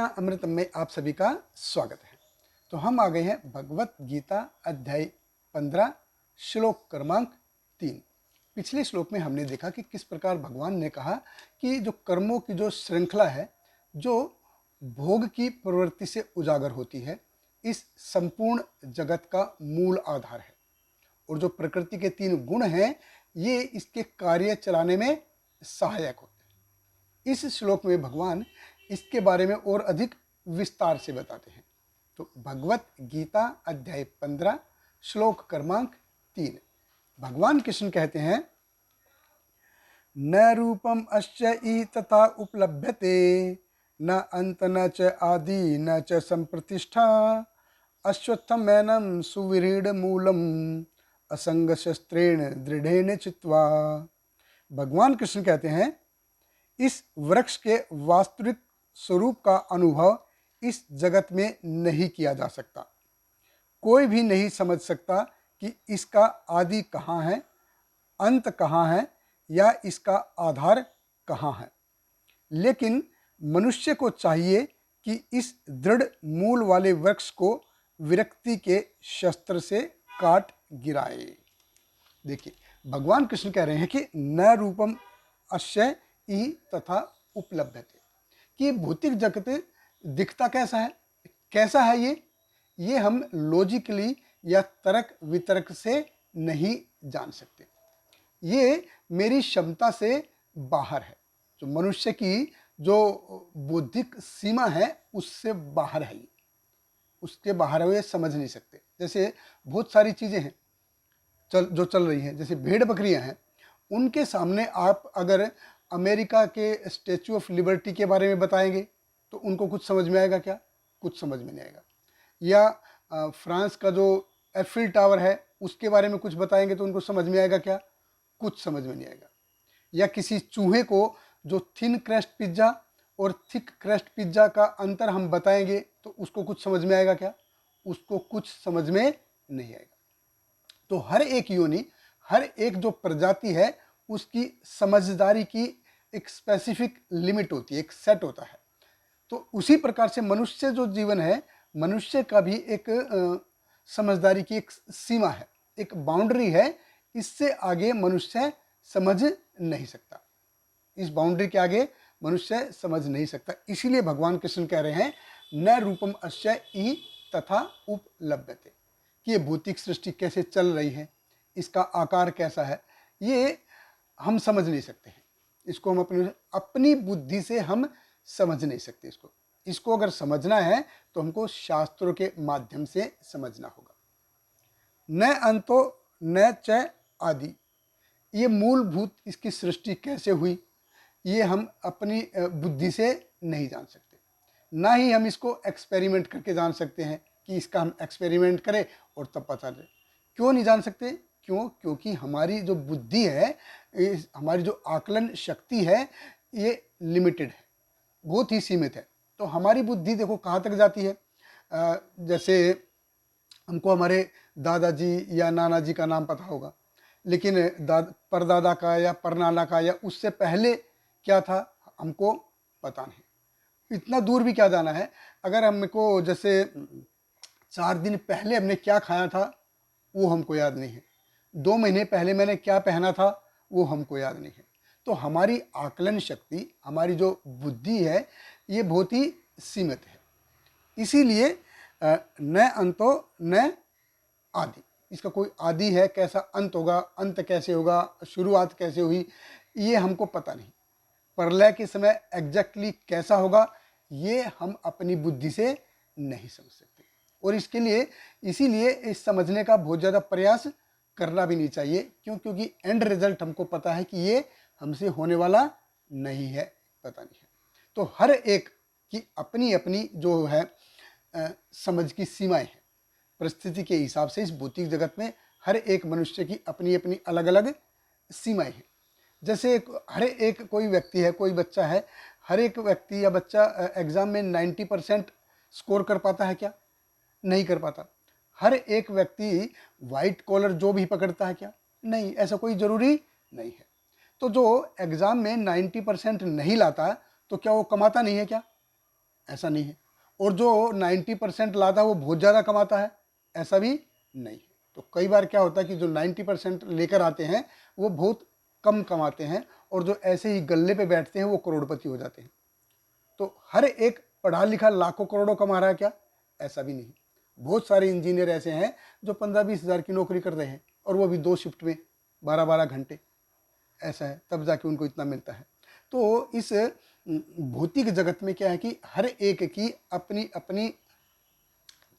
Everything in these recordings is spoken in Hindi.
गीता अमृत में आप सभी का स्वागत है। तो हम आ गए हैं भगवत गीता अध्याय 15 श्लोक क्रमांक 3। पिछले श्लोक में हमने देखा कि किस प्रकार भगवान ने कहा कि जो कर्मों की जो श्रृंखला है, जो भोग की प्रवृत्ति से उजागर होती है, इस संपूर्ण जगत का मूल आधार है। और जो प्रकृति के 3 गुण हैं, ये इसके कार्य चलाने में सहायक होते हैं। इस श्लोक में भगवान इसके बारे में और अधिक विस्तार से बताते हैं। तो भगवत गीता अध्याय 15 श्लोक क्रमांक 3, भगवान कृष्ण कहते हैं, न रूपम अस्य इ तथा उपलभ्यते, न अंत न च आदि न च संप्रतिष्ठा, अश्वत्थमेनं सुविरीढ़ मूलम असंग शस्त्रेण दृढ़ेन चित्वा। भगवान कृष्ण कहते हैं, इस वृक्ष के वास्तविक स्वरूप का अनुभव इस जगत में नहीं किया जा सकता। कोई भी नहीं समझ सकता कि इसका आदि कहाँ है, अंत कहाँ है या इसका आधार कहाँ है। लेकिन मनुष्य को चाहिए कि इस दृढ़ मूल वाले वृक्ष को विरक्ति के शस्त्र से काट गिराए। देखिए, भगवान कृष्ण कह रहे हैं कि न रूपम अस्य इ तथा उपलब्धते, कि भौतिक जगत दिखता कैसा है ये हम लॉजिकली या तर्क वितर्क से नहीं जान सकते। ये मेरी क्षमता से बाहर है। जो मनुष्य की जो बौद्धिक सीमा है, उससे बाहर है। ये उसके बाहर हुए समझ नहीं सकते। जैसे बहुत सारी चीज़ें हैं जो चल रही हैं, जैसे भेड़ बकरियां हैं, उनके सामने आप अगर अमेरिका के स्टैचू ऑफ लिबर्टी के बारे में बताएंगे तो उनको कुछ समझ में आएगा क्या? कुछ समझ में नहीं आएगा। या फ्रांस का जो एफिल टावर है, उसके बारे में कुछ बताएंगे तो उनको समझ में आएगा क्या? कुछ समझ में नहीं आएगा। या किसी चूहे को जो थिन क्रस्ट पिज्ज़ा और थिक क्रस्ट पिज्ज़ा का अंतर हम बताएंगे तो उसको कुछ समझ में आएगा क्या? उसको कुछ समझ में नहीं आएगा। तो हर एक योनि, हर एक जो प्रजाति है, उसकी समझदारी की एक स्पेसिफिक लिमिट होती है, एक सेट होता है। तो उसी प्रकार से मनुष्य जो जीवन है, मनुष्य का भी एक समझदारी की एक सीमा है, एक बाउंड्री है। इससे आगे मनुष्य समझ नहीं सकता। इस बाउंड्री के आगे मनुष्य समझ नहीं सकता। इसीलिए भगवान कृष्ण कह रहे हैं, न रूपम अस्य इ तथा उपलभ्यते, कि ये भौतिक सृष्टि कैसे चल रही है, इसका आकार कैसा है, ये हम समझ नहीं सकते हैं। इसको हम अपनी बुद्धि से हम समझ नहीं सकते। इसको अगर समझना है तो हमको शास्त्रों के माध्यम से समझना होगा। न अंतो न च आदि, ये मूलभूत इसकी सृष्टि कैसे हुई, ये हम अपनी बुद्धि से नहीं जान सकते। ना ही हम इसको एक्सपेरिमेंट करके जान सकते हैं कि इसका हम एक्सपेरिमेंट करें और तब पता चले। क्यों नहीं जान सकते? क्योंकि हमारी जो बुद्धि है, हमारी जो आकलन शक्ति है, ये लिमिटेड है, बहुत ही सीमित है। तो हमारी बुद्धि देखो कहाँ तक जाती है। जैसे हमको हमारे दादाजी या नाना जी का नाम पता होगा, लेकिन परदादा का या परनाना का या उससे पहले क्या था हमको पता नहीं। इतना दूर भी क्या जाना है। अगर हमको जैसे 4 दिन पहले हमने क्या खाया था वो हमको याद नहीं है, 2 महीने पहले मैंने क्या पहना था वो हमको याद नहीं है। तो हमारी आकलन शक्ति, हमारी जो बुद्धि है, ये बहुत ही सीमित है। इसीलिए न अंतो न आदि, इसका कोई आदि है, कैसा अंत होगा, अंत कैसे होगा, शुरुआत कैसे हुई, ये हमको पता नहीं। प्रलय के समय एग्जैक्टली कैसा होगा, ये हम अपनी बुद्धि से नहीं समझ सकते। और इसके लिए इसीलिए इस समझने का बहुत ज़्यादा प्रयास करना भी नहीं चाहिए। क्योंकि एंड रिजल्ट हमको पता है कि ये हमसे होने वाला नहीं है, पता नहीं है। तो हर एक की अपनी अपनी जो है समझ की सीमाएं हैं। परिस्थिति के हिसाब से इस भौतिक जगत में हर एक मनुष्य की अपनी अपनी अलग अलग सीमाएं हैं। जैसे हर एक कोई व्यक्ति है, कोई बच्चा है, हर एक व्यक्ति या बच्चा एग्ज़ाम में 90% स्कोर कर पाता है क्या? नहीं कर पाता। हर एक व्यक्ति वाइट कॉलर जॉब ही पकड़ता है क्या? नहीं, ऐसा कोई ज़रूरी नहीं है। तो जो एग्ज़ाम में 90% नहीं लाता, तो क्या वो कमाता नहीं है क्या? ऐसा नहीं है। और जो 90% लाता है वो बहुत ज़्यादा कमाता है, ऐसा भी नहीं है। तो कई बार क्या होता है कि जो 90% लेकर आते हैं वो बहुत कम कमाते हैं, और जो ऐसे ही गल्ले पे बैठते हैं वो करोड़पति हो जाते हैं। तो हर एक पढ़ा लिखा लाखों करोड़ों कमा रहा है क्या? ऐसा भी नहीं। बहुत सारे इंजीनियर ऐसे हैं जो 15-20 हज़ार की नौकरी कर रहे हैं, और वो भी 2 शिफ्ट में 12-12 घंटे, ऐसा है, तब जाके उनको इतना मिलता है। तो इस भौतिक जगत में क्या है कि हर एक की अपनी अपनी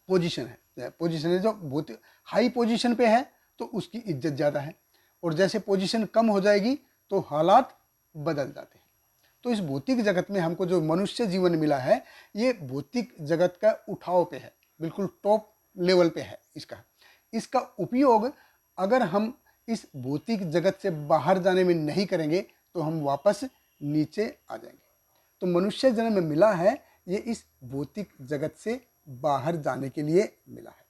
पोजीशन है। पोजीशन है, जो बहुत हाई पोजीशन पे है तो उसकी इज्जत ज़्यादा है, और जैसे पोजीशन कम हो जाएगी तो हालात बदल जाते हैं। तो इस भौतिक जगत में हमको जो मनुष्य जीवन मिला है, ये भौतिक जगत का उठाव पे है, बिल्कुल टॉप लेवल पे है इसका। इसका उपयोग अगर हम इस भौतिक जगत से बाहर जाने में नहीं करेंगे तो हम वापस नीचे आ जाएंगे। तो मनुष्य जन्म मिला है, ये इस भौतिक जगत से बाहर जाने के लिए मिला है।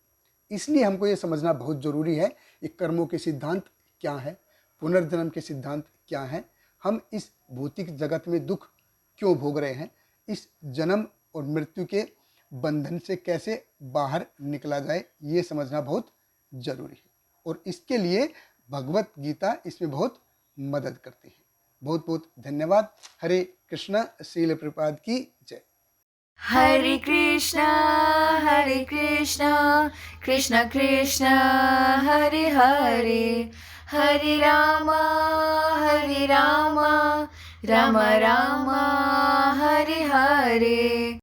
इसलिए हमको ये समझना बहुत ज़रूरी है कि कर्मों के सिद्धांत क्या है, पुनर्जन्म के सिद्धांत क्या हैं, हम इस भौतिक जगत में दुख क्यों भोग रहे हैं, इस जन्म और मृत्यु के बंधन से कैसे बाहर निकला जाए, ये समझना बहुत ज़रूरी है। और इसके लिए भगवत गीता इसमें बहुत मदद करती है। बहुत बहुत धन्यवाद। हरे कृष्णा। श्रील प्रभुपाद की जय। Hare Krishna, Hare Krishna, Krishna Krishna, Hare Hare, Hare Rama, Hare Rama, Rama Rama, Hare Hare.